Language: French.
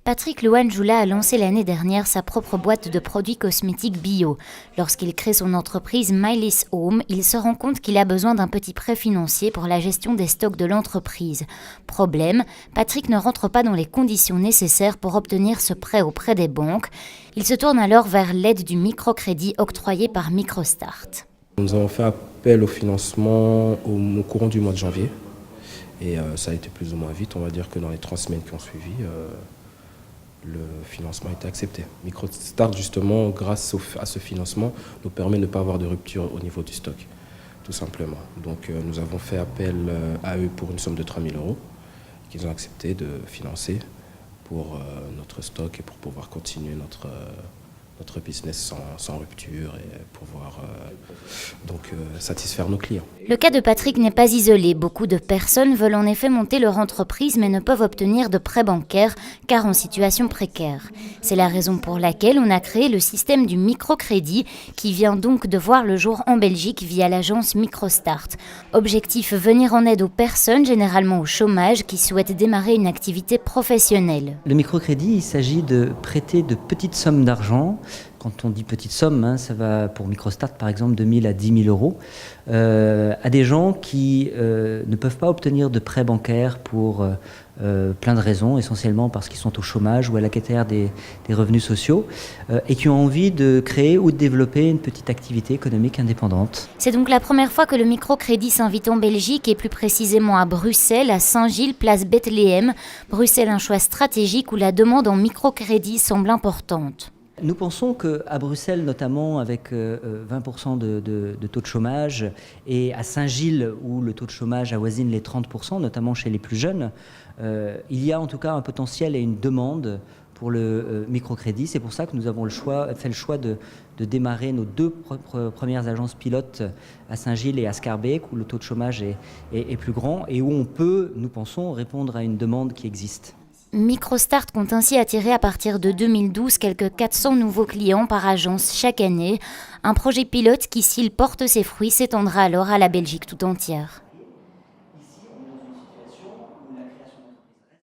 Patrick Louanjoula a lancé l'année dernière sa propre boîte de produits cosmétiques bio. Lorsqu'il crée son entreprise Mylis Home, il se rend compte qu'il a besoin d'un petit prêt financier pour la gestion des stocks de l'entreprise. Problème, Patrick ne rentre pas dans les conditions nécessaires pour obtenir ce prêt auprès des banques. Il se tourne alors vers l'aide du microcrédit octroyé par Microstart. Nous avons fait appel au financement au courant du mois de janvier et ça a été plus ou moins vite. On va dire que dans les 3 semaines qui ont suivi, le financement a été accepté. Microstart, justement, grâce à ce financement, nous permet de ne pas avoir de rupture au niveau du stock, tout simplement. Donc nous avons fait appel à eux pour une somme de 3 000 € qu'ils ont accepté de financer pour notre stock et pour pouvoir continuer notre business sans rupture et pouvoir satisfaire nos clients. Le cas de Patrick n'est pas isolé. Beaucoup de personnes veulent en effet monter leur entreprise mais ne peuvent obtenir de prêts bancaires car en situation précaire. C'est la raison pour laquelle on a créé le système du microcrédit qui vient donc de voir le jour en Belgique via l'agence Microstart. Objectif, venir en aide aux personnes, généralement au chômage, qui souhaitent démarrer une activité professionnelle. Le microcrédit, il s'agit de prêter de petites sommes d'argent. Quand on dit petite somme, ça va pour Microstart par exemple de 1 000 à 10 000 € à des gens qui ne peuvent pas obtenir de prêts bancaires pour plein de raisons, essentiellement parce qu'ils sont au chômage ou à la quête des revenus sociaux et qui ont envie de créer ou de développer une petite activité économique indépendante. C'est donc la première fois que le microcrédit s'invite en Belgique et plus précisément à Bruxelles, à Saint-Gilles, place Bethléem. Bruxelles, un choix stratégique où la demande en microcrédit semble importante. Nous pensons qu'à Bruxelles, notamment avec 20% de taux de chômage, et à Saint-Gilles, où le taux de chômage avoisine les 30%, notamment chez les plus jeunes, il y a en tout cas un potentiel et une demande pour le microcrédit. C'est pour ça que nous avons fait le choix de démarrer nos 2 premières agences pilotes à Saint-Gilles et à Schaerbeek, où le taux de chômage est plus grand et où on peut, nous pensons, répondre à une demande qui existe. Microstart compte ainsi attirer à partir de 2012 quelques 400 nouveaux clients par agence chaque année. Un projet pilote qui, s'il porte ses fruits, s'étendra alors à la Belgique tout entière.